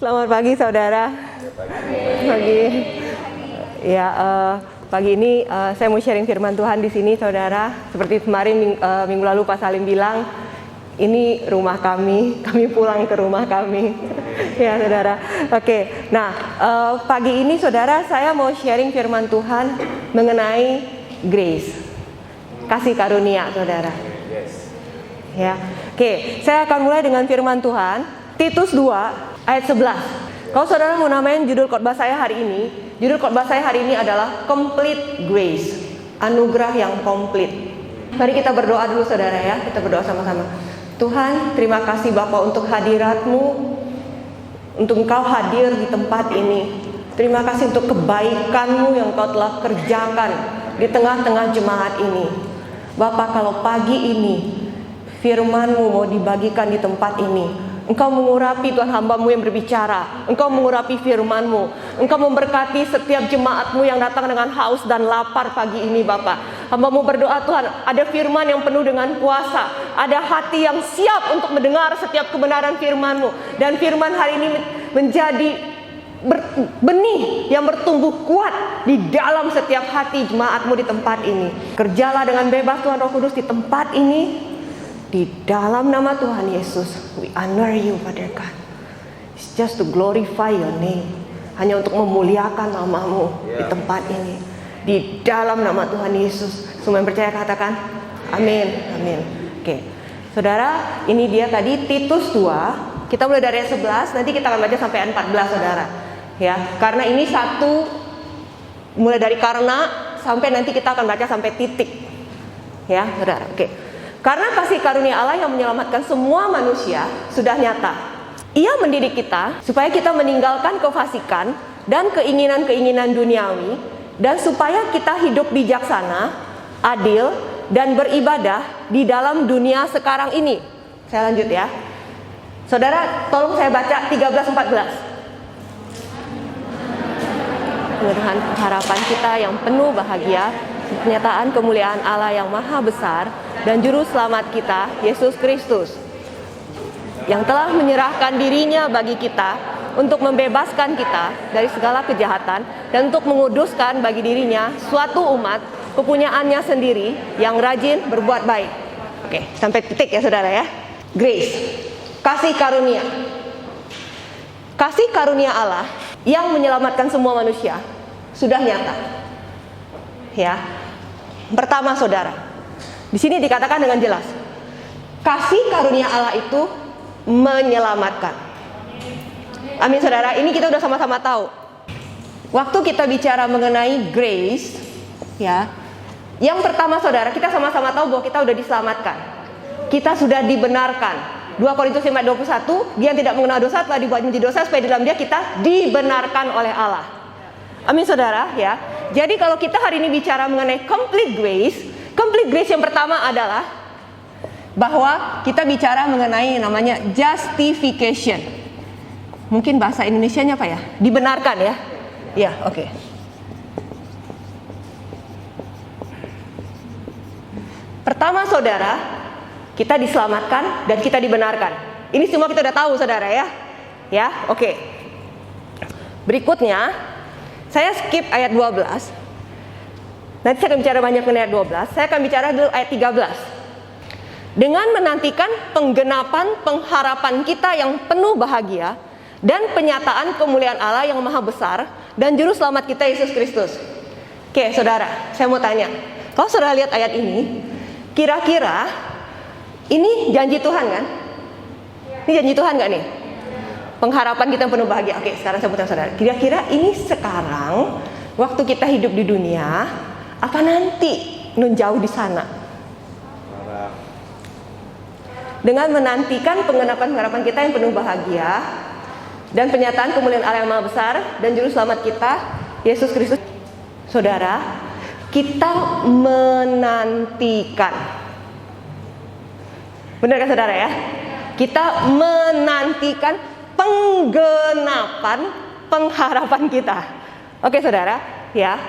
Selamat pagi saudara. Pagi. Ya, pagi ini saya mau sharing firman Tuhan di sini saudara. Seperti kemarin minggu lalu Pak Salim bilang, ini rumah kami pulang ke rumah kami. Ya saudara. Oke. Nah, pagi ini saudara saya mau sharing firman Tuhan mengenai grace, kasih karunia saudara. Ya. Oke, saya akan mulai dengan firman Tuhan Titus 2 ayat 11. Kalau saudara mau namain judul khotbah saya hari ini adalah Complete Grace, anugerah yang komplit. Mari kita berdoa dulu saudara ya, kita berdoa sama-sama. Tuhan, terima kasih Bapa untuk hadirat-Mu, untuk Engkau hadir di tempat ini. Terima kasih untuk kebaikan-Mu yang Kau telah kerjakan di tengah-tengah jemaat ini. Bapa, kalau pagi ini firman-Mu mau dibagikan di tempat ini, Engkau mengurapi Tuhan hamba-Mu yang berbicara, Engkau mengurapi firman-Mu, Engkau memberkati setiap jemaat-Mu yang datang dengan haus dan lapar pagi ini Bapa. Hamba-Mu berdoa Tuhan, ada firman yang penuh dengan kuasa, ada hati yang siap untuk mendengar setiap kebenaran firman-Mu. Dan firman hari ini menjadi benih yang bertumbuh kuat di dalam setiap hati jemaat-Mu di tempat ini. Kerjalah dengan bebas Tuhan Roh Kudus di tempat ini. Di dalam nama Tuhan Yesus, we honor you, Father God. It's just to glorify your name. Hanya untuk memuliakan nama-Mu di tempat ini. Di dalam nama Tuhan Yesus. Semua yang percaya katakan, amin, amin. Oke, saudara, ini dia tadi Titus 2. Kita mulai dari ayat 11, nanti kita akan baca sampai ayat 14, saudara. Ya, karena ini satu, mulai dari karena sampai nanti kita akan baca sampai titik. Ya, saudara, oke. Karena kasih karunia Allah yang menyelamatkan semua manusia sudah nyata. Ia mendidik kita supaya kita meninggalkan kefasikan dan keinginan-keinginan duniawi, dan supaya kita hidup bijaksana, adil, dan beribadah di dalam dunia sekarang ini. Saya lanjut ya. Saudara, tolong saya baca 13-14. Dengan harapan kita yang penuh bahagia, kenyataan kemuliaan Allah yang maha besar dan juru selamat kita, Yesus Kristus, yang telah menyerahkan dirinya bagi kita untuk membebaskan kita dari segala kejahatan dan untuk menguduskan bagi dirinya suatu umat kepunyaannya sendiri yang rajin berbuat baik. Oke, sampai titik ya saudara ya. Grace, kasih karunia. Kasih karunia Allah yang menyelamatkan semua manusia sudah nyata. Ya. Pertama saudara, di sini dikatakan dengan jelas, kasih karunia Allah itu menyelamatkan. Amin saudara, ini kita udah sama-sama tahu. Waktu kita bicara mengenai grace, ya, yang pertama saudara, kita sama-sama tahu bahwa kita udah diselamatkan. Kita sudah dibenarkan. 2 Korintus 5:21, dia yang tidak mengenal dosa telah dibuat menjadi dosa supaya di dalam dia kita dibenarkan oleh Allah. Amin saudara ya. Jadi kalau kita hari ini bicara mengenai complete grace yang pertama adalah bahwa kita bicara mengenai namanya justification. Mungkin bahasa Indonesianya apa ya? Dibenarkan ya. Ya, oke. Pertama saudara, kita diselamatkan dan kita dibenarkan. Ini semua kita udah tahu saudara ya. Ya, oke. Berikutnya saya skip ayat 12. Nanti saya akan bicara banyak mengenai ayat 12. Saya akan bicara dulu ayat 13. Dengan menantikan penggenapan pengharapan kita yang penuh bahagia dan penyataan kemuliaan Allah yang maha besar dan juru selamat kita Yesus Kristus. Oke, saudara, saya mau tanya. Kalau saudara lihat ayat ini, kira-kira ini janji Tuhan kan? Ini janji Tuhan nggak nih? Pengharapan kita penuh bahagia. Oke, sekarang saya bertanya saudara, kira-kira ini sekarang waktu kita hidup di dunia, apa nanti nun jauh di sana? Dengan menantikan penggenapan kita yang penuh bahagia dan penyataan kemuliaan Allah yang maha besar dan juru selamat kita Yesus Kristus. Saudara, kita menantikan. Benar kan saudara ya? Kita menantikan penggenapan pengharapan kita. Oke saudara, ya.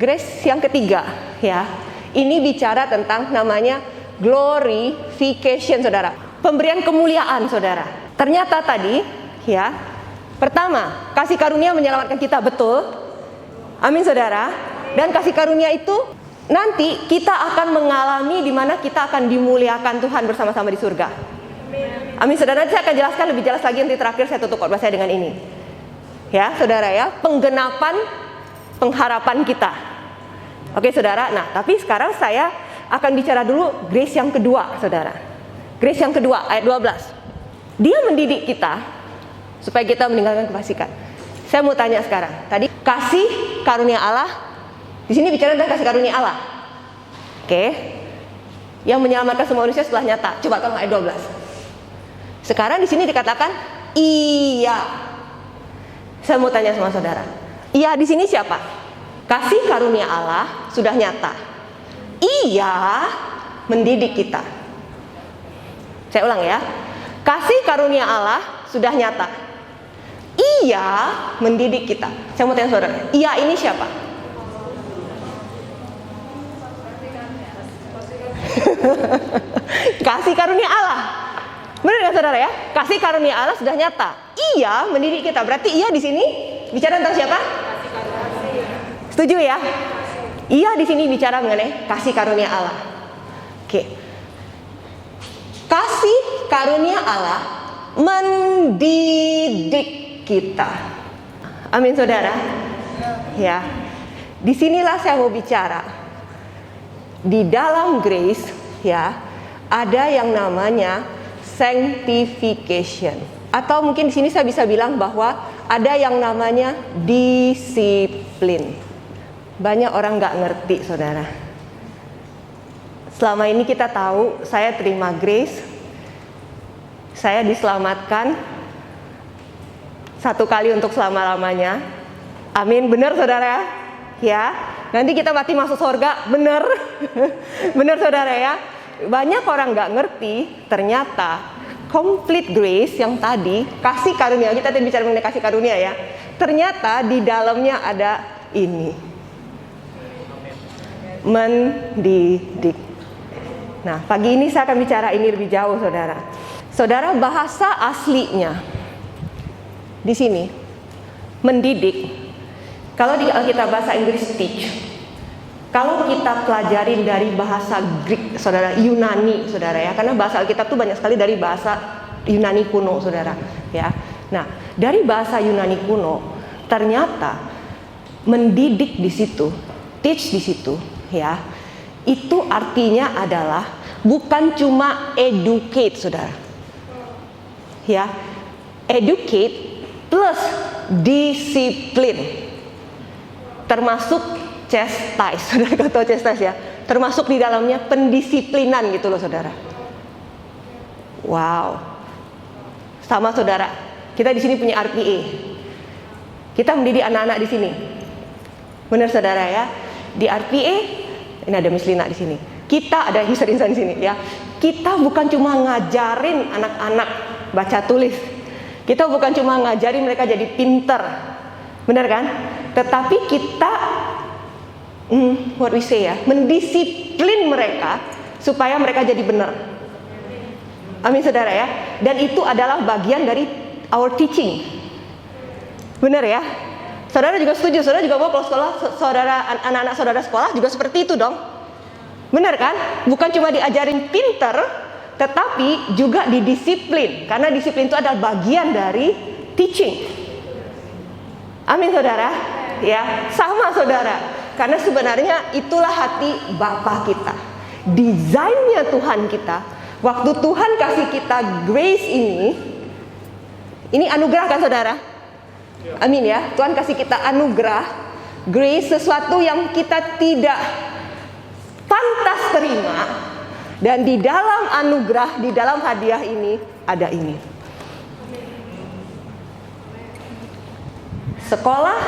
Grace yang ketiga, ya. Ini bicara tentang namanya glorification, saudara. pemberian kemuliaan, saudara. Ternyata tadi, ya, pertama, kasih karunia menyelamatkan kita, betul. Amin, saudara. Dan kasih karunia itu nanti kita akan mengalami di mana kita akan dimuliakan Tuhan bersama-sama di surga. Amin, saudara. Nanti saya akan jelaskan lebih jelas lagi, nanti terakhir saya tutup khotbah saya dengan ini. Ya, saudara ya, penggenapan pengharapan kita. Oke, saudara. Nah, tapi sekarang saya akan bicara dulu grace yang kedua, saudara. Grace yang kedua, ayat 12. Dia mendidik kita supaya kita meninggalkan kefasikan. Saya mau tanya sekarang. Tadi kasih karunia Allah. Di sini bicara tentang kasih karunia Allah. Oke. Yang menyelamatkan semua manusia setelah nyata. Coba tolong ayat 12. Sekarang di sini dikatakan iya. Saya mau tanya sama saudara. Iya di sini siapa? Kasih karunia Allah sudah nyata. Iya mendidik kita. Saya ulang ya. Kasih karunia Allah sudah nyata. Iya mendidik kita. Saya mau tanya saudara. Iya ini siapa? Kasih karunia Allah. Benar kan saudara ya? Kasih karunia Allah sudah nyata. Iya mendidik kita. Berarti iya di sini bicara tentang siapa? Setuju ya? Iya di sini bicara mengenai kasih karunia Allah. Oke. Kasih karunia Allah mendidik kita. Amin saudara. Ya. Disinilah saya mau bicara. Di dalam grace ya ada yang namanya sanctification, atau mungkin di sini saya bisa bilang bahwa ada yang namanya disiplin. Banyak orang nggak ngerti, saudara. Selama ini kita tahu saya terima grace, saya diselamatkan satu kali untuk selama-lamanya. Amin, benar saudara ya. Nanti kita mati masuk surga, benar. Benar saudara ya. Banyak orang nggak ngerti ternyata complete grace yang tadi, kasih karunia, kita tadi bicara mengenai kasih karunia ya. Ternyata di dalamnya ada ini, mendidik. Nah pagi ini saya akan bicara ini lebih jauh saudara. Saudara, bahasa aslinya di sini mendidik. Kalau di Alkitab bahasa Inggris teach, kalau kita pelajarin dari bahasa Greek, saudara, Yunani, saudara ya, karena bahasa Alkitab itu banyak sekali dari bahasa Yunani kuno, saudara ya. Nah, dari bahasa Yunani kuno, ternyata mendidik di situ, teach di situ, ya, itu artinya adalah bukan cuma educate, saudara, ya, educate plus disiplin. Termasuk chastise, saudara kalau tahu chastise ya, termasuk di dalamnya pendisiplinan gitu loh saudara. Wow, sama saudara, kita di sini punya RPA, kita mendidik anak-anak di sini, benar saudara ya. Di RPA ini ada Miss Lina di sini, kita ada user insan di sini ya. Kita bukan cuma ngajarin anak-anak baca tulis, kita bukan cuma ngajarin mereka jadi pinter, benar kan? Tetapi kita what we say ya, mendisiplin mereka supaya mereka jadi benar. Amin saudara ya. Dan itu adalah bagian dari our teaching. Benar ya? Saudara juga setuju? Saudara juga mau kalau sekolah, saudara, anak-anak saudara sekolah juga seperti itu dong? Benar kan? Bukan cuma diajarin pinter, tetapi juga didisiplin. Karena disiplin itu adalah bagian dari teaching. Amin saudara. Ya, sama saudara. Karena sebenarnya itulah hati Bapa kita. Desainnya Tuhan kita. Waktu Tuhan kasih kita grace ini anugerah kan saudara? Amin ya. Tuhan kasih kita anugerah, grace, sesuatu yang kita tidak pantas terima. Dan di dalam anugerah, di dalam hadiah ini ada ini. Sekolah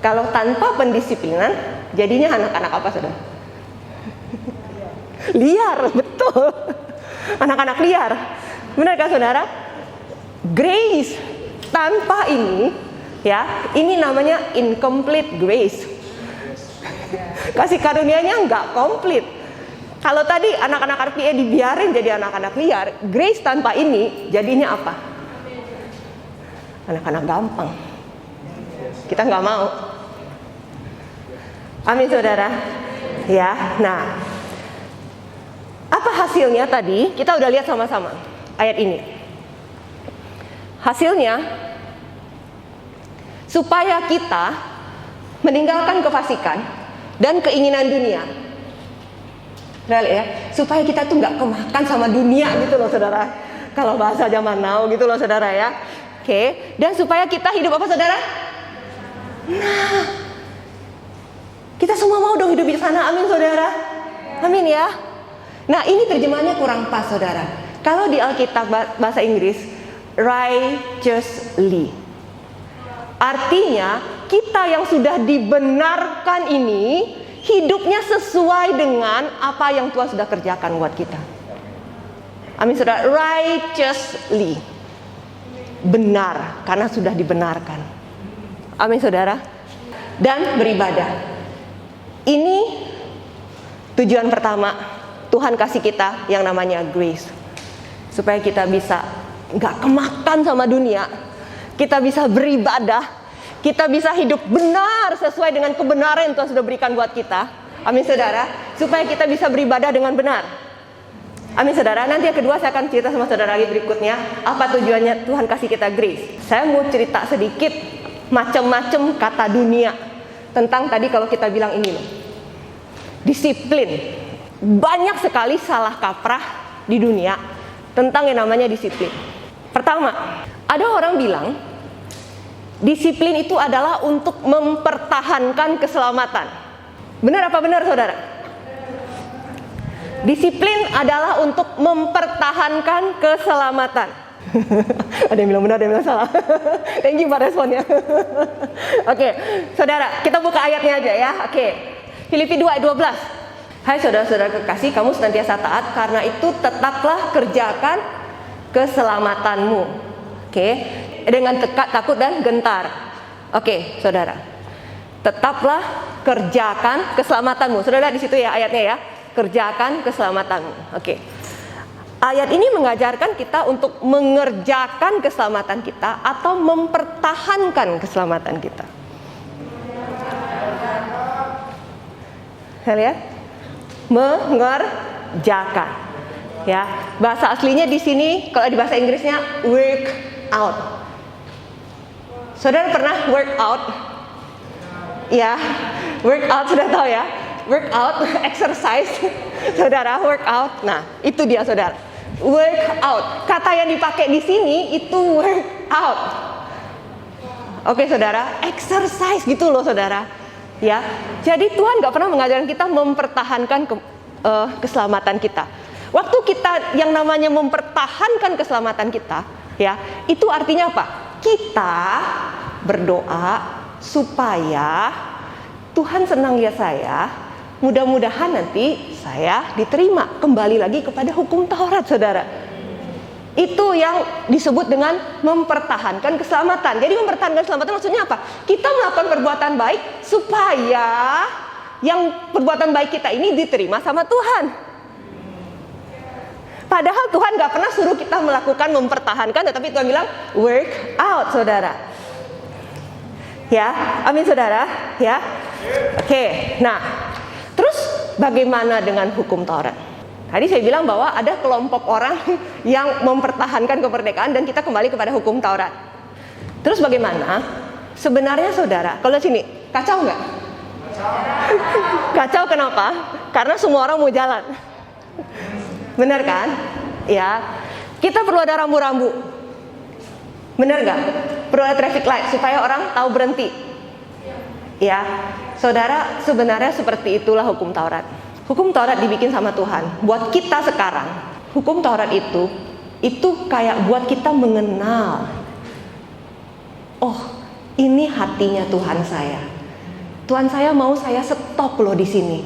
kalau tanpa pendisiplinan jadinya anak-anak apa saudara? Liar, betul. Anak-anak liar. Benar kan saudara? Grace tanpa ini ya, ini namanya incomplete grace. Kasih karunianya nggak komplit. Kalau tadi anak-anak RPA dibiarin jadi anak-anak liar, grace tanpa ini jadinya apa? Anak-anak gampang. Kita nggak mau. Amin saudara. Ya, nah apa hasilnya tadi? Kita udah lihat sama-sama ayat ini. Hasilnya supaya kita meninggalkan kefasikan dan keinginan dunia. Ya, supaya kita tuh nggak kemakan sama dunia gitu loh saudara. Kalau bahasa zaman now gitu loh saudara ya. Oke, dan supaya kita hidup apa saudara? Nah, kita semua mau dong hidup di sana, amin saudara. Amin ya. Nah ini terjemahannya kurang pas saudara. Kalau di Alkitab bahasa Inggris, righteously. Artinya kita yang sudah dibenarkan ini hidupnya sesuai dengan apa yang Tuhan sudah kerjakan buat kita. Amin saudara, righteously. Benar, karena sudah dibenarkan. Amin saudara. Dan beribadah. Ini tujuan pertama Tuhan kasih kita yang namanya grace. Supaya kita bisa gak kemakan sama dunia. Kita bisa beribadah. Kita bisa hidup benar sesuai dengan kebenaran yang Tuhan sudah berikan buat kita. Amin saudara. Supaya kita bisa beribadah dengan benar. Amin saudara. Nanti yang kedua saya akan cerita sama saudara lagi berikutnya. Apa tujuannya Tuhan kasih kita grace. Saya mau cerita sedikit macam-macam kata dunia. Tentang tadi kalau kita bilang ini loh. Disiplin. Banyak sekali salah kaprah di dunia tentang yang namanya disiplin. Pertama, ada orang bilang disiplin itu adalah untuk mempertahankan keselamatan. Benar apa benar saudara? Disiplin adalah untuk mempertahankan keselamatan. Ada yang bilang benar, ada yang bilang salah. Thank you Pak responnya. Oke, saudara, kita buka ayatnya aja ya. Oke, Filipi 2 ayat 12. Hai saudara-saudara kekasih, kamu senantiasa taat, karena itu tetaplah kerjakan keselamatanmu. Oke, dengan takut dan gentar. Oke, saudara, tetaplah kerjakan keselamatanmu. Saudara di situ ya ayatnya ya, kerjakan keselamatanmu. Oke, ayat ini mengajarkan kita untuk mengerjakan keselamatan kita atau mempertahankan keselamatan kita. Saya lihat, mengerjakan. Ya, bahasa aslinya di sini kalau di bahasa Inggrisnya work out. Saudara pernah work out? Ya, work out sudah tahu ya. Work out, exercise. Saudara, work out. Nah, itu dia saudara. Work out. Kata yang dipakai di sini itu work out. Oke, saudara, exercise gitu loh, saudara. Ya. Jadi Tuhan enggak pernah mengajarkan kita mempertahankan keselamatan kita. Waktu kita yang namanya mempertahankan keselamatan kita, ya, itu artinya apa? Kita berdoa supaya Tuhan senang lihat saya, mudah-mudahan nanti saya diterima kembali lagi kepada hukum Taurat, saudara. Itu yang disebut dengan mempertahankan keselamatan. Jadi mempertahankan keselamatan maksudnya apa? Kita melakukan perbuatan baik supaya yang perbuatan baik kita ini diterima sama Tuhan. Padahal Tuhan gak pernah suruh kita melakukan mempertahankan, tetapi Tuhan bilang work out, saudara. Ya, amin saudara. Ya, oke. Nah, terus bagaimana dengan hukum Taurat? Tadi saya bilang bahwa ada kelompok orang yang mempertahankan kemerdekaan dan kita kembali kepada hukum Taurat. Terus bagaimana? Sebenarnya saudara, kalau sini kacau nggak? Kacau kenapa? Karena semua orang mau jalan. Benar kan? Ya, kita perlu ada rambu-rambu. Benar nggak? Perlu ada traffic light supaya orang tahu berhenti. Ya, saudara, sebenarnya seperti itulah hukum Taurat. Hukum Taurat dibikin sama Tuhan. Buat kita sekarang, hukum Taurat itu kayak buat kita mengenal. Oh, ini hatinya Tuhan saya. Tuhan saya mau saya stop loh di sini.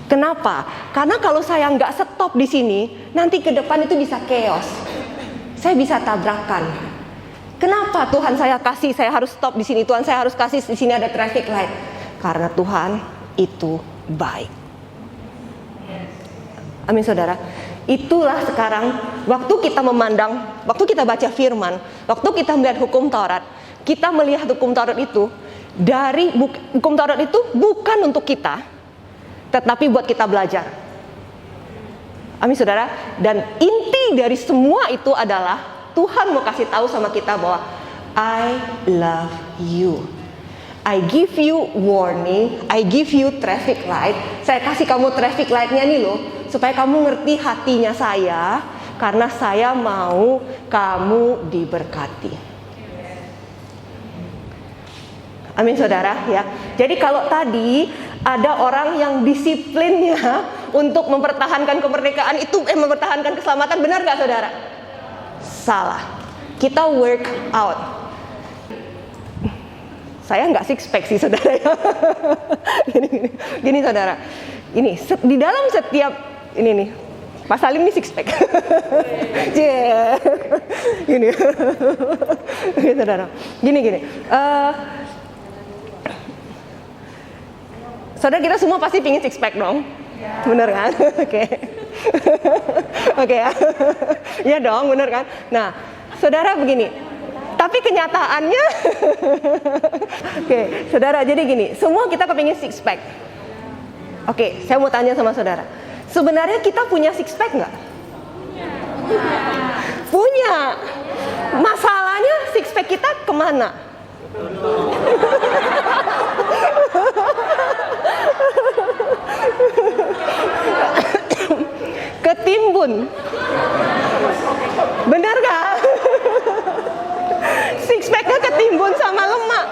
Kenapa? Karena kalau saya nggak stop di sini, nanti ke depan itu bisa chaos. Saya bisa tabrakan. Kenapa Tuhan saya kasih saya harus stop di sini? Tuhan saya harus kasih di sini ada traffic light. Karena Tuhan itu baik. Amin saudara. Itulah sekarang waktu kita memandang, waktu kita baca firman, waktu kita melihat hukum Taurat, kita melihat hukum Taurat itu dari hukum Taurat itu bukan untuk kita, tetapi buat kita belajar. Amin saudara. Dan inti dari semua itu adalah Tuhan mau kasih tahu sama kita bahwa I love you. I give you warning, I give you traffic light. Saya kasih kamu traffic lightnya nih loh, supaya kamu ngerti hatinya saya, karena saya mau kamu diberkati. Amin saudara ya. Jadi kalau tadi ada orang yang disiplinnya untuk mempertahankan kemerdekaan itu mempertahankan keselamatan, benar gak saudara? Salah. Kita work out. Saya nggak six pack sih saudara ya. Gini saudara, ini di dalam setiap ini nih, Pak Salim ini six pack. Gini, gini saudara, gini. Saudara kita semua pasti pingin six pack dong, bener kan? Oke, oke ya, ya dong, bener kan? Nah, saudara begini. Tapi kenyataannya, oke, saudara, jadi gini, semua kita kepingin six pack. Oke, saya mau tanya sama saudara, sebenarnya kita punya six pack nggak? Punya. Masalahnya six pack kita kemana? Ketimbun. Benar gak? Six packnya ketimbun sama lemak.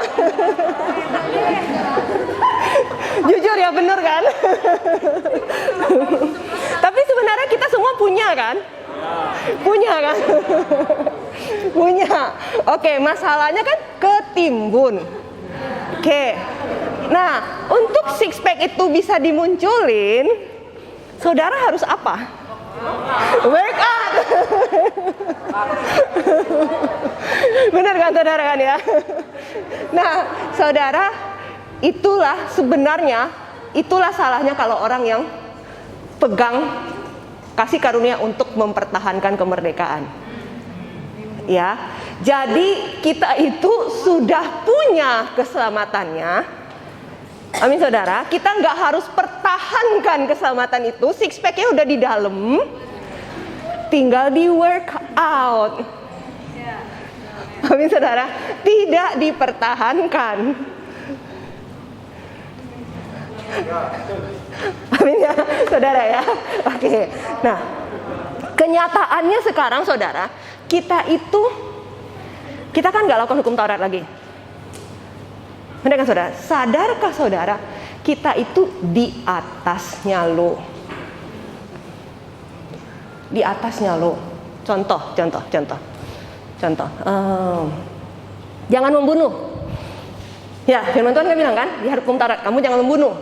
Jujur ya, bener kan? Tapi sebenarnya kita semua punya kan? Punya kan? Punya. Oke, masalahnya kan ketimbun. Oke. Nah, untuk six pack itu bisa dimunculin, saudara harus apa? Work out. Benar kan saudara kan ya? Nah saudara, itulah sebenarnya, itulah salahnya kalau orang yang pegang kasih karunia untuk mempertahankan kemerdekaan. Ya, jadi kita itu sudah punya keselamatannya. Amin saudara, kita nggak harus pertahankan keselamatan itu, six pack-nya udah di dalam, tinggal di work out. Amin saudara, tidak dipertahankan. Amin ya saudara ya. Oke, nah kenyataannya sekarang saudara, kita kan nggak lakukan hukum Taurat lagi. Benar kan saudara? Sadarkah saudara, kita itu di atasnya lo. Di atasnya lo. Contoh. Jangan membunuh. Ya, firman Tuhan kan bilang kan, di hukum Taurat, kamu jangan membunuh.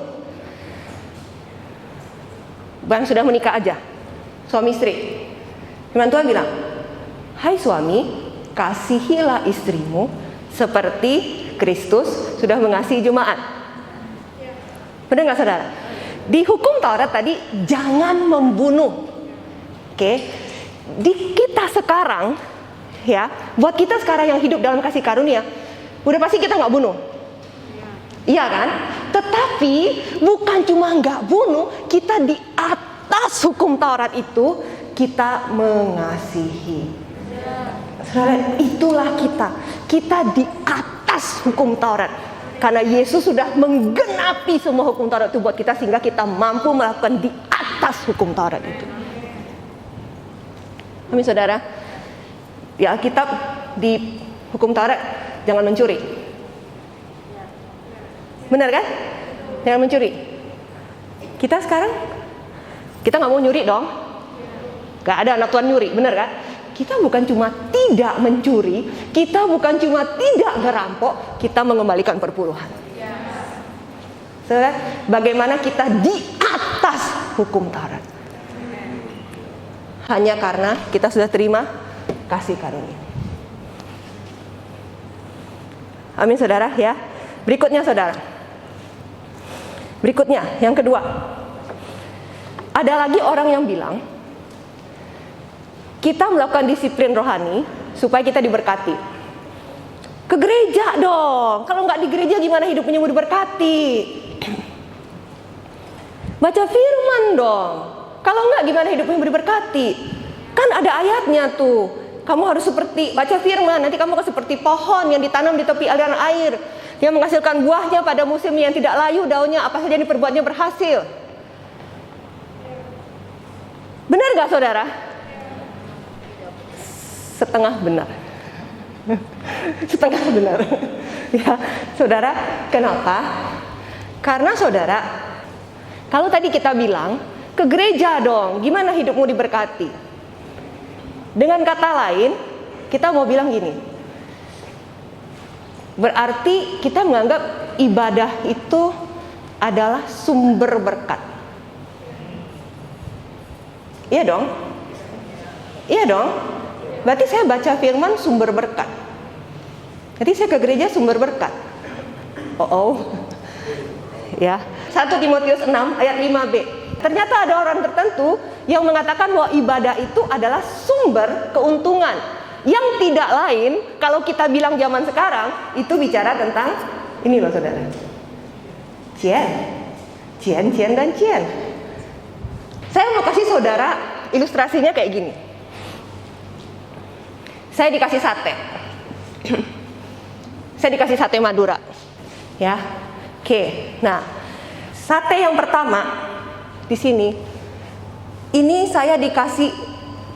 Bukan sudah menikah aja, suami istri. Firman Tuhan bilang, hai suami, kasihilah istrimu seperti Kristus sudah mengasihi jemaat. Benar nggak saudara? Di hukum Taurat tadi jangan membunuh. Oke, di kita sekarang ya, buat kita sekarang yang hidup dalam kasih karunia, udah pasti kita nggak bunuh. Iya kan? Tetapi bukan cuma nggak bunuh, kita di atas hukum Taurat itu kita mengasihi. Saudara, itulah kita di atas hukum Taurat. Karena Yesus sudah menggenapi semua hukum Taurat itu buat kita, sehingga kita mampu melakukan di atas hukum Taurat itu. Amin saudara. Ya, Alkitab di hukum Taurat jangan mencuri. Benar kan? Jangan mencuri. Kita sekarang kita nggak mau nyuri dong. Gak ada anak Tuhan nyuri, benar kan? Kita bukan cuma tidak mencuri, kita bukan cuma tidak ngerampok, kita mengembalikan perpuluhan. Saudara, bagaimana kita di atas hukum Taurat? Hanya karena kita sudah terima kasih karunia. Amin saudara ya. Berikutnya saudara. Berikutnya yang kedua. Ada lagi orang yang bilang, kita melakukan disiplin rohani supaya kita diberkati. Ke gereja dong. Kalau nggak di gereja gimana hidupnya mau diberkati? Baca firman dong. Kalau nggak gimana hidupnya mau diberkati? Kan ada ayatnya tuh. Kamu harus seperti baca firman, nanti kamu akan seperti pohon yang ditanam di tepi aliran air, yang menghasilkan buahnya pada musim yang tidak layu, daunnya apa saja yang diperbuatnya berhasil. Benar gak saudara? Setengah benar. Setengah benar. Ya, saudara, kenapa? Karena saudara, kalau tadi kita bilang ke gereja dong, gimana hidupmu diberkati? Dengan kata lain, kita mau bilang gini. Berarti kita menganggap ibadah itu adalah sumber berkat. Iya dong? Iya dong? Berarti saya baca firman sumber berkat. Jadi saya ke gereja sumber berkat. Ya, 1 Timotius 6 ayat 5b. Ternyata ada orang tertentu yang mengatakan bahwa ibadah itu adalah sumber keuntungan. Yang tidak lain, kalau kita bilang zaman sekarang, itu bicara tentang ini loh saudara. Cien dan cien. Saya mau kasih saudara ilustrasinya kayak gini. Saya dikasih sate. Saya dikasih sate Madura. Ya. Oke. Nah, sate yang pertama di sini, ini saya dikasih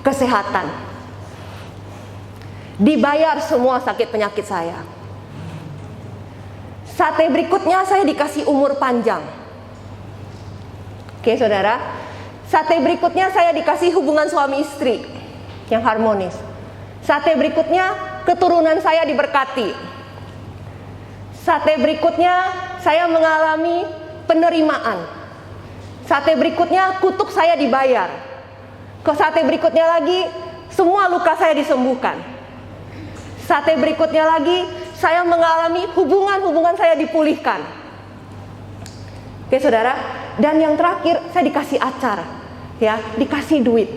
kesehatan, dibayar semua sakit penyakit saya. Sate berikutnya saya dikasih umur panjang. Oke saudara, sate berikutnya saya dikasih hubungan suami istri yang harmonis. Sate berikutnya keturunan saya diberkati. Sate berikutnya saya mengalami penerimaan. Sate berikutnya kutuk saya dibayar. Ke sate berikutnya lagi semua luka saya disembuhkan. Sate berikutnya lagi saya mengalami hubungan saya dipulihkan. Oke saudara, dan yang terakhir saya dikasih acar, ya, dikasih duit.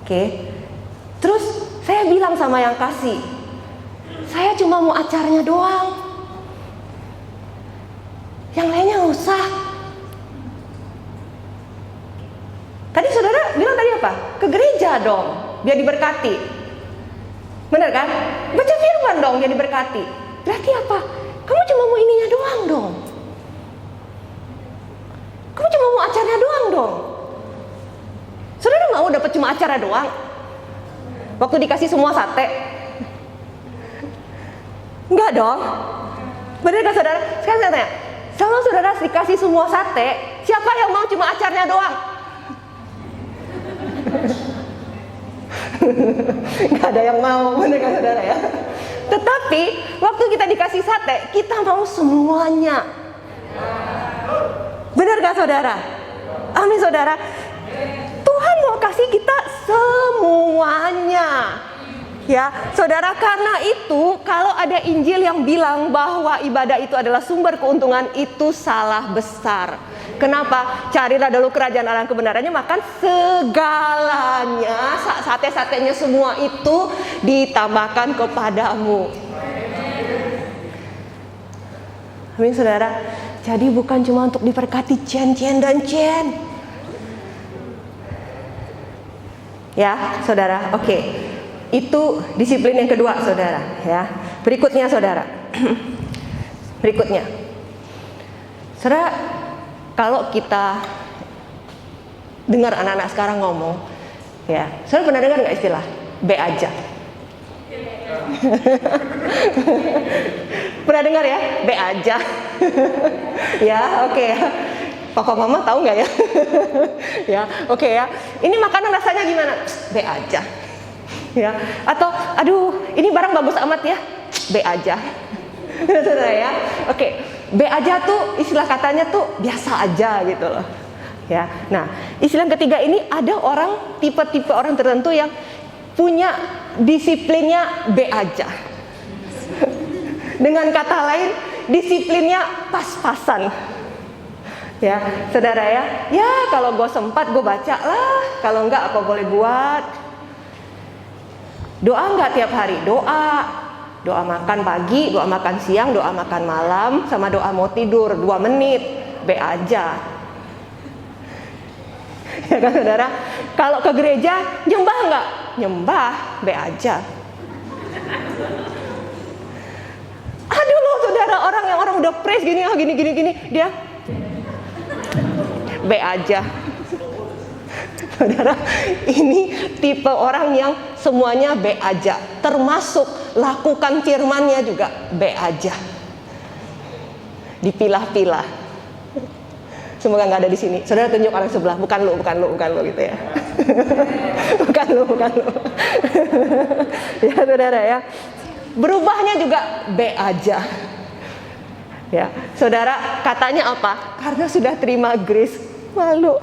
Oke. Terus saya bilang sama yang kasih, saya cuma mau acarnya doang. Yang lainnya nggak usah. Tadi saudara bilang tadi apa? Ke gereja dong, biar diberkati. Benar kan? Baca firman dong, biar diberkati. Berarti apa? Kamu cuma mau ininya doang dong. Kamu cuma mau acaranya doang dong. Saudara mau dapat cuma acara doang? Waktu dikasih semua sate? Enggak dong. Benar kan saudara? Sekarang saya tanya, kalau saudara dikasih semua sate, siapa yang mau cuma acaranya doang? Nggak ada yang mau, benar kan saudara ya? Tetapi waktu kita dikasih sate, kita mau semuanya. Benar kan saudara? Amin saudara. Tuhan mau kasih kita semuanya. Ya, saudara, karena itu kalau ada Injil yang bilang bahwa ibadah itu adalah sumber keuntungan, itu salah besar. Kenapa? Carilah dulu kerajaan Allah dan kebenarannya, maka segalanya, sate-satenya semua itu ditambahkan kepadamu. Amin saudara. Jadi bukan cuma untuk diberkati cien dan cien. Ya, saudara. Oke. Itu disiplin yang kedua, saudara, ya. Berikutnya, saudara. Berikutnya. Saudara, kalau kita dengar anak-anak sekarang ngomong, ya. Saudara pernah dengar nggak istilah B aja? Pernah dengar ya? B aja. Ya, oke. Papa mama tahu nggak ya? Ya, oke ya. Ini makanan rasanya gimana? B aja. Ya, atau aduh ini barang bagus amat ya, B aja. Saudara ya. Oke, B aja tuh istilah katanya tuh biasa aja gitu loh. Ya. Nah, istilah ketiga ini ada orang tipe-tipe orang tertentu yang punya disiplinnya B aja. Dengan kata lain, disiplinnya pas-pasan. Ya, saudara ya. Ya, kalau gue sempat gue baca lah. Kalau enggak apa boleh buat? Doa enggak tiap hari? Doa. Doa makan pagi, doa makan siang, doa makan malam, sama doa mau tidur 2 menit. B aja. Ya kan saudara? Kalau ke gereja nyembah enggak? Nyembah, B aja. Aduh loh saudara, orang udah praise gini, gini, dia B aja. Saudara, ini tipe orang yang semuanya B aja, termasuk lakukan firman-Nya juga B aja. Dipilah-pilah. Semoga nggak ada di sini. Saudara tunjuk orang sebelah, bukan lu gitu ya. bukan lu. Ya saudara ya. Berubahnya juga B aja. Ya, saudara, katanya apa? Karena sudah terima grace, malu.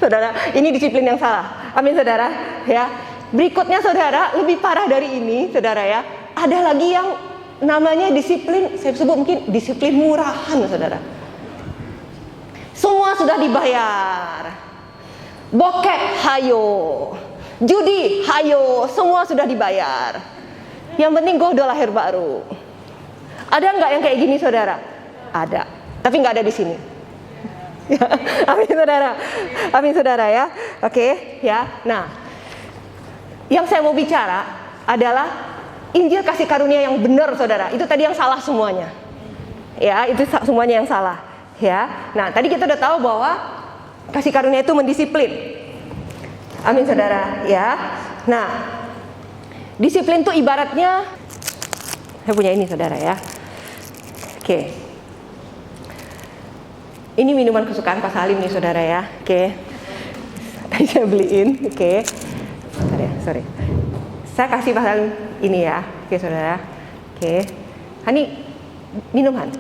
Saudara, ini disiplin yang salah. Amin saudara, ya. Berikutnya saudara, lebih parah dari ini, saudara ya. Ada lagi yang namanya disiplin, saya sebut mungkin disiplin murahan, saudara. Semua sudah dibayar. Bokep, hayo. Judi, hayo. Semua sudah dibayar. Yang penting gue udah lahir baru. Ada nggak yang kayak gini saudara? Ada, tapi nggak ada di sini. Ya, amin saudara ya. Oke, ya. Nah, yang saya mau bicara adalah Injil kasih karunia yang benar saudara. Itu tadi yang salah semuanya. Ya, itu semuanya yang salah. Ya. Nah, tadi kita udah tahu bahwa kasih karunia itu mendisiplin. Amin saudara ya. Nah, disiplin itu ibaratnya, saya punya ini saudara ya. Oke. Ini minuman kesukaan Pak Salim nih saudara ya. Oke. Tadi saya beliin. Oke. Sorry. Saya kasih Pak Salim ini ya. Oke saudara. Oke. Hani, minum Han.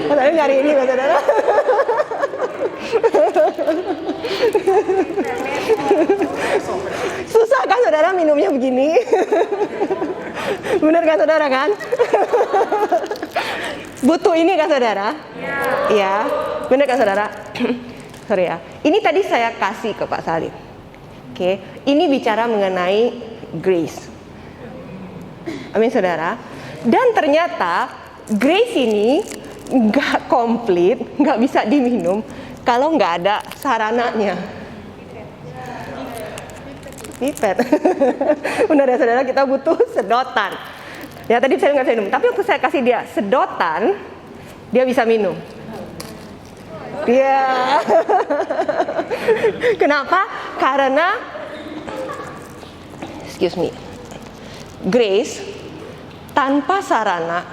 Pak Salim nyari ini Pak saudara. Susah kan saudara minumnya begini. Bener kan saudara kan? Butuh ini kan saudara? Iya. Bener kan saudara? Sorry ya. Ini tadi saya kasih ke Pak Salim. Oke. Ini bicara mengenai grace. Amin saudara. Dan ternyata grace ini nggak komplit, nggak bisa diminum kalau nggak ada sarananya. Pipet. Benar ya saudara, kita butuh sedotan. Ya tadi saya nggak bisa minum, tapi waktu saya kasih dia sedotan, dia bisa minum. Iya. Kenapa? Karena, excuse me, grace tanpa sarana,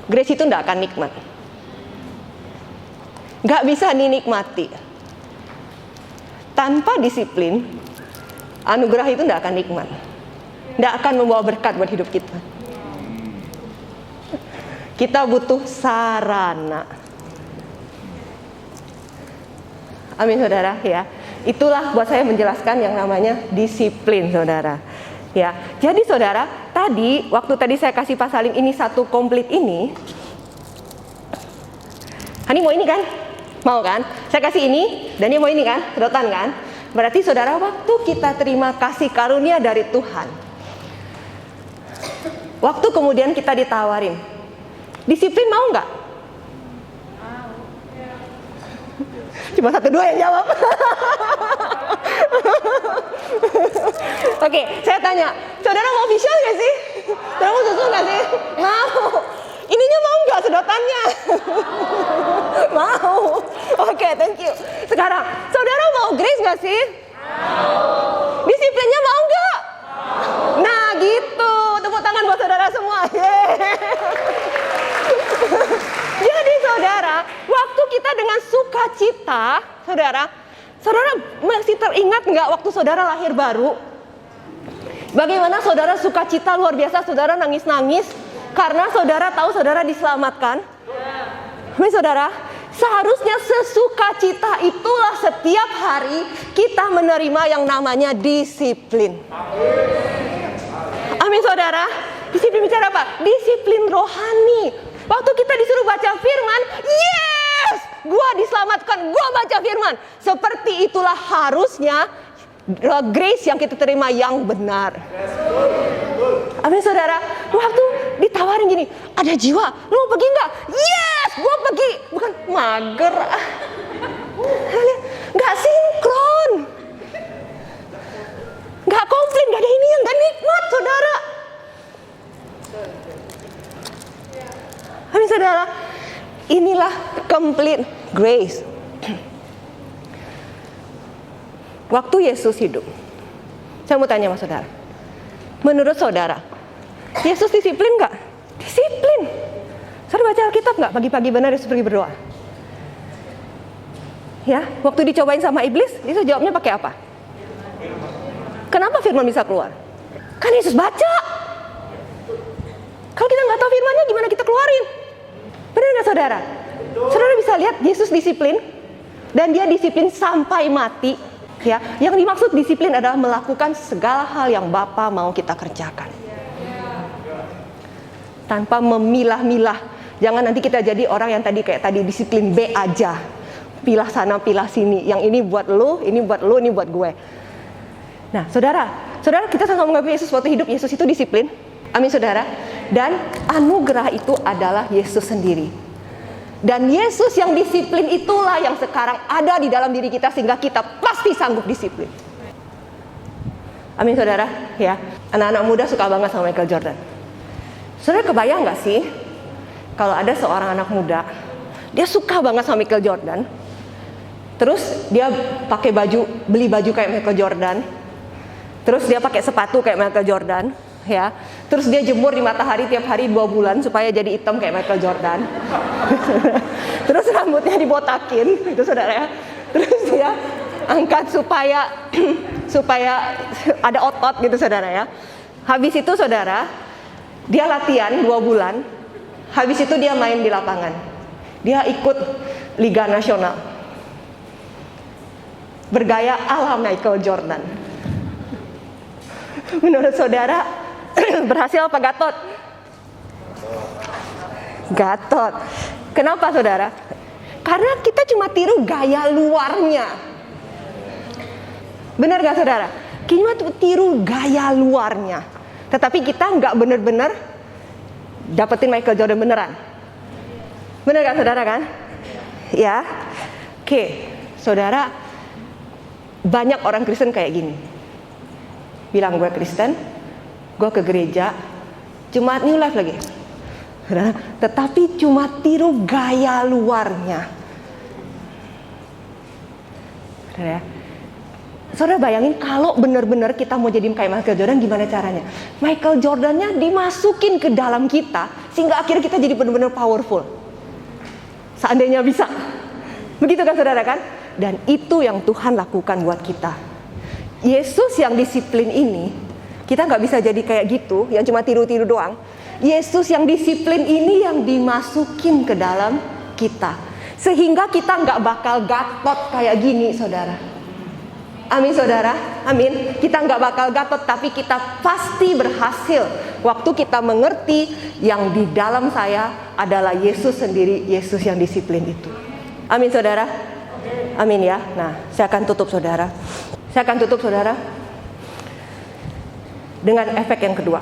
grace itu nggak akan nikmat. Nggak bisa dinikmati. Tanpa disiplin, anugerah itu tidak akan nikmat, tidak akan membawa berkat buat hidup kita. Kita butuh sarana. Amin saudara ya. Itulah buat saya menjelaskan yang namanya disiplin saudara. Ya, jadi saudara, waktu tadi saya kasih Pak Salim ini satu komplit ini. Hani mau ini kan? Mau kan? Saya kasih ini dan dia mau ini kan? Sedotan kan? Berarti saudara, waktu kita terima kasih karunia dari Tuhan, waktu kemudian kita ditawarin, disiplin mau nggak? Cuma 1-2 yang jawab. Oke, saya tanya, saudara mau facial nggak sih? Saudara mau susu nggak sih? Mau. Ininya mau nggak sedotannya? Mau. Oke, thank you. Sekarang, saudara mau grace nggak sih? Mau. Disiplinnya mau nggak? Mau. Nah gitu, tepuk tangan buat saudara semua. Jadi saudara, waktu kita dengan sukacita, saudara masih teringat nggak waktu saudara lahir baru? Bagaimana saudara sukacita luar biasa, saudara nangis-nangis karena saudara tahu saudara diselamatkan. Saudara, seharusnya sesukacita itulah setiap hari kita menerima yang namanya disiplin. Amin saudara. Disiplin bicara apa? Disiplin rohani. Waktu kita disuruh baca firman, yes, gua diselamatkan, gua baca firman. Seperti itulah harusnya grace yang kita terima yang benar. Amin saudara. Waktu ditawarin gini, ada jiwa, lu mau pergi nggak? Yes, gua pergi. Bukan mager. Nggak sinkron, nggak komplit, nggak ada ini yang nggak nikmat saudara. Amin saudara. Inilah complete grace. Waktu Yesus hidup, saya mau tanya sama saudara, menurut saudara, Yesus disiplin nggak? Disiplin. Saudara baca Alkitab nggak? Pagi-pagi benar Yesus pergi berdoa. Ya, waktu dicobain sama iblis, Yesus jawabnya pakai apa? Kenapa firman bisa keluar? Kan Yesus baca. Kalau kita nggak tahu firmannya, gimana kita keluarin? Benar nggak saudara? Saudara bisa lihat Yesus disiplin, dan dia disiplin sampai mati. Ya, yang dimaksud disiplin adalah melakukan segala hal yang Bapa mau kita kerjakan, tanpa memilah-milah. Jangan nanti kita jadi orang yang tadi kayak tadi disiplin B aja, pilah sana pilah sini. Yang ini buat lu, ini buat lu, ini buat gue. Nah, saudara kita sama mengenai Yesus waktu hidup, Yesus itu disiplin. Amin saudara. Dan anugerah itu adalah Yesus sendiri. Dan Yesus yang disiplin itulah yang sekarang ada di dalam diri kita, sehingga kita pasti sanggup disiplin. Amin saudara. Ya, anak-anak muda suka banget sama Michael Jordan. Saudara kebayang gak sih kalau ada seorang anak muda, dia suka banget sama Michael Jordan, terus dia pakai baju, beli baju kayak Michael Jordan, terus dia pakai sepatu kayak Michael Jordan, ya, terus dia jemur di matahari tiap hari 2 bulan supaya jadi hitam kayak Michael Jordan. Terus rambutnya dibotakin, itu saudara ya. Terus dia angkat supaya ada otot gitu saudara ya. Habis itu saudara, dia latihan 2 bulan. Habis itu dia main di lapangan. Dia ikut Liga Nasional, bergaya ala Michael Jordan. Menurut saudara, berhasil apa Gatot? Gatot. Kenapa saudara? Karena kita cuma tiru gaya luarnya. Benar gak saudara? Kita tiru gaya luarnya, tetapi kita nggak benar-benar dapetin Michael Jordan beneran. Benar gak saudara kan? Ya. Oke, saudara, banyak orang Kristen kayak gini. Bilang gue Kristen, gue ke gereja, cuma New Life lagi. Tetapi cuma tiru gaya luarnya. Saudara bayangin kalau benar-benar kita mau jadi kayak Michael Jordan, gimana caranya? Michael Jordannya dimasukin ke dalam kita, sehingga akhirnya kita jadi benar-benar powerful. Seandainya bisa. Begitu kan saudara kan? Dan itu yang Tuhan lakukan buat kita. Yesus yang disiplin ini, kita gak bisa jadi kayak gitu, yang cuma tiru-tiru doang. Yesus yang disiplin ini yang dimasukin ke dalam kita, sehingga kita gak bakal gatot kayak gini saudara. Amin saudara, amin. Kita gak bakal gatot, tapi kita pasti berhasil waktu kita mengerti yang di dalam saya adalah Yesus sendiri, Yesus yang disiplin itu. Amin saudara, amin ya. Nah, saya akan tutup saudara. Dengan efek yang kedua.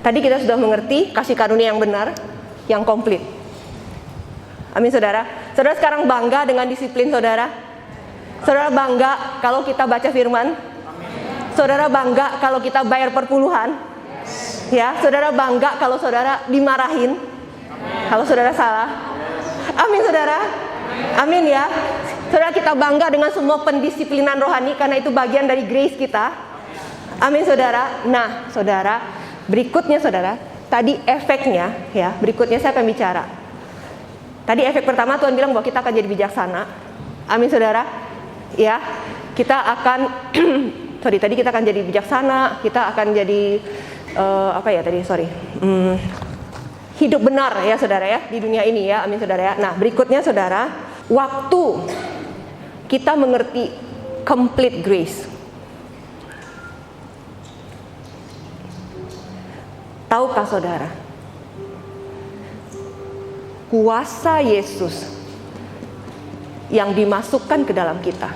Tadi kita sudah mengerti kasih karunia yang benar, yang komplit. Amin saudara. Saudara sekarang bangga dengan disiplin saudara. Saudara bangga kalau kita baca firman. Saudara bangga kalau kita bayar perpuluhan. Ya, saudara bangga kalau saudara dimarahin kalau saudara salah. Amin saudara. Amin ya. Saudara, kita bangga dengan semua pendisiplinan rohani karena itu bagian dari grace kita. Amin saudara. Nah saudara, berikutnya saudara, tadi efeknya ya, berikutnya saya akan bicara. Tadi efek pertama Tuhan bilang bahwa kita akan jadi bijaksana. Amin saudara. Ya, kita akan tadi kita akan jadi bijaksana, kita akan jadi hidup benar ya saudara ya di dunia ini ya. Amin saudara ya. Nah, berikutnya saudara, waktu kita mengerti complete grace. Tahukah saudara, kuasa Yesus yang dimasukkan ke dalam kita,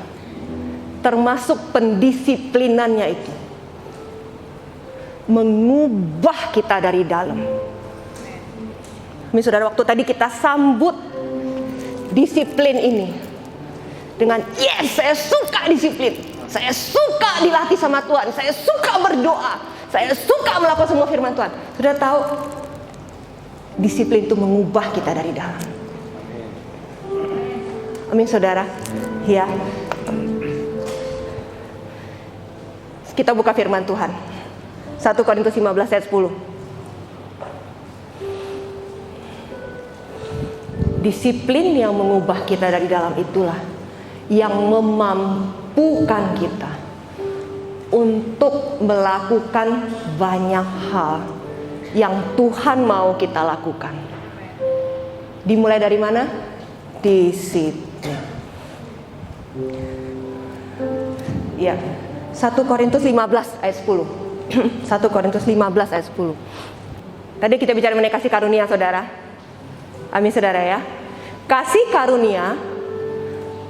termasuk pendisiplinannya itu, mengubah kita dari dalam. Ini saudara, waktu tadi kita sambut disiplin ini dengan yes, saya suka disiplin, saya suka dilatih sama Tuhan, saya suka berdoa, saya suka melakukan semua firman Tuhan. Sudah tahu, disiplin itu mengubah kita dari dalam. Amin saudara. Ya. Kita buka firman Tuhan. 1 Korintus 15 ayat 10. Disiplin yang mengubah kita dari dalam itulah yang memampukan kita untuk melakukan banyak hal yang Tuhan mau kita lakukan. Dimulai dari mana? Disiplin. Ya, 1 Korintus 15 ayat 10. 1 Korintus 15 ayat 10. Tadi kita bicara mengenai kasih karunia saudara. Amin saudara ya. Kasih karunia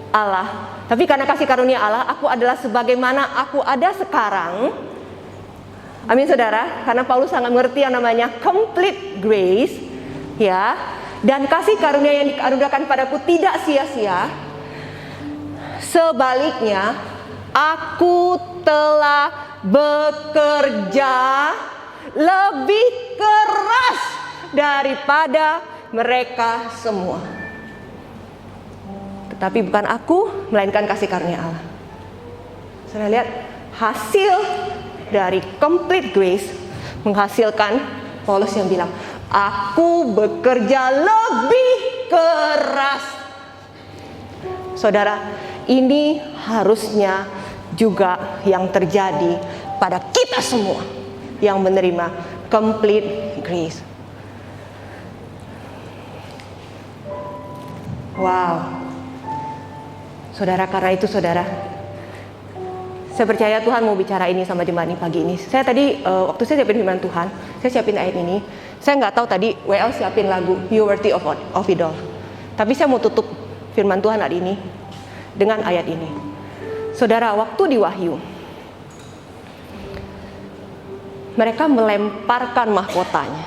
Allah. Tapi karena kasih karunia Allah, aku adalah sebagaimana aku ada sekarang. Amin saudara. Karena Paulus sangat mengerti yang namanya complete grace, ya. Dan kasih karunia yang dikaruniakan padaku tidak sia-sia. Sebaliknya, aku telah bekerja lebih keras daripada mereka semua. Tetapi bukan aku, melainkan kasih karunia Allah. Saya lihat hasil dari complete grace menghasilkan Paulus yang bilang, aku bekerja lebih keras. Saudara, ini harusnya juga yang terjadi pada kita semua yang menerima complete grace. Wow. Saudara, karena itu saudara, saya percaya Tuhan mau bicara ini sama jemaat ini pagi ini. Saya tadi waktu saya siapin firman Tuhan, saya siapin ayat ini. Saya nggak tahu tadi WL siapin lagu You Worthy of It All. Tapi saya mau tutup firman Tuhan hari ini dengan ayat ini. Saudara, waktu di Wahyu, mereka melemparkan mahkotanya.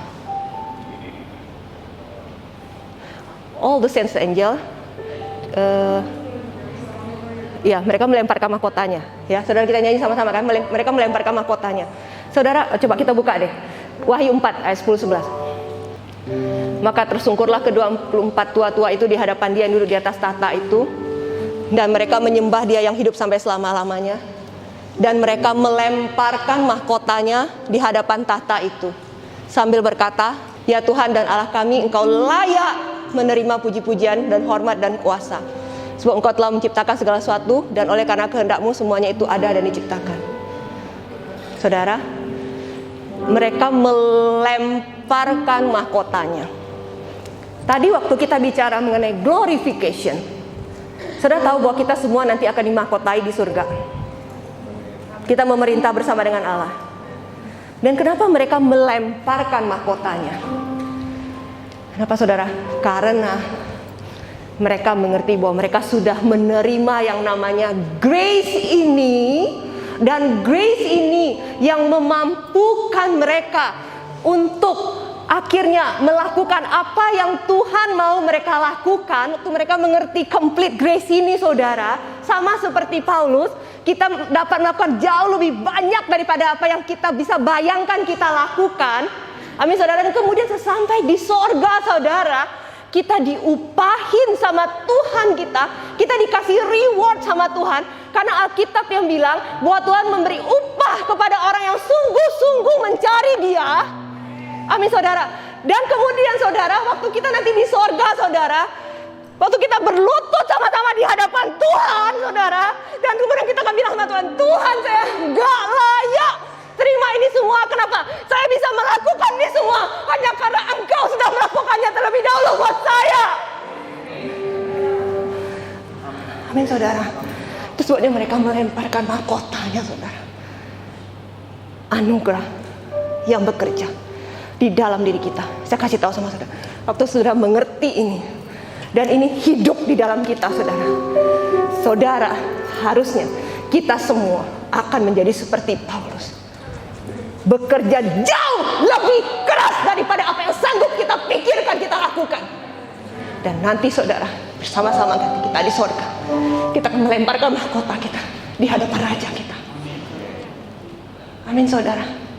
All the saints angel, ya, mereka melemparkan mahkotanya. Ya, saudara, kita nyanyi sama-sama kan? Mereka melemparkan mahkotanya. Saudara, coba kita buka deh. Wahyu 4 ayat 10-11. Maka tersungkurlah ke-24 tua-tua itu di hadapan dia yang duduk di atas tahta itu, dan mereka menyembah dia yang hidup sampai selama-lamanya. Dan mereka melemparkan mahkotanya di hadapan tahta itu, sambil berkata, ya Tuhan dan Allah kami, Engkau layak menerima puji-pujian dan hormat dan kuasa. Sebab Engkau telah menciptakan segala sesuatu, dan oleh karena kehendak-Mu semuanya itu ada dan diciptakan. Saudara, mereka melemparkan mahkotanya. Tadi waktu kita bicara mengenai glorification, saudara tahu bahwa kita semua nanti akan dimahkotai di surga. Kita memerintah bersama dengan Allah. Dan kenapa mereka melemparkan mahkotanya? Kenapa saudara? Karena mereka mengerti bahwa mereka sudah menerima yang namanya grace ini. Dan grace ini yang memampukan mereka untuk akhirnya melakukan apa yang Tuhan mau mereka lakukan. Waktu mereka mengerti complete grace ini saudara, sama seperti Paulus, kita dapat melakukan jauh lebih banyak daripada apa yang kita bisa bayangkan kita lakukan. Amin saudara. Dan kemudian sesampai di sorga saudara, kita diupahin sama Tuhan kita dikasih reward sama Tuhan. Karena Alkitab yang bilang bahwa Tuhan memberi upah kepada orang yang sungguh-sungguh mencari Dia. Amin saudara. Dan kemudian saudara, waktu kita nanti di sorga saudara, waktu kita berlutut sama-sama di hadapan Tuhan saudara, dan kemudian kita akan bilang sama Tuhan, Tuhan saya gak layak terima ini semua. Kenapa? Saya bisa melakukan ini semua hanya karena Engkau sudah melakukannya terlebih dahulu buat saya. Amin saudara. Itu sebabnya mereka melemparkan mahkotanya saudara. Anugerah yang bekerja di dalam diri kita. Saya kasih tahu sama saudara, waktu saudara mengerti ini, dan ini hidup di dalam kita, saudara harusnya kita semua akan menjadi seperti Paulus, bekerja jauh lebih keras daripada apa yang sanggup kita pikirkan, kita lakukan. Dan nanti saudara, bersama-sama nanti kita di surga, kita akan melemparkan mahkota kita di hadapan Raja kita. Amin saudara.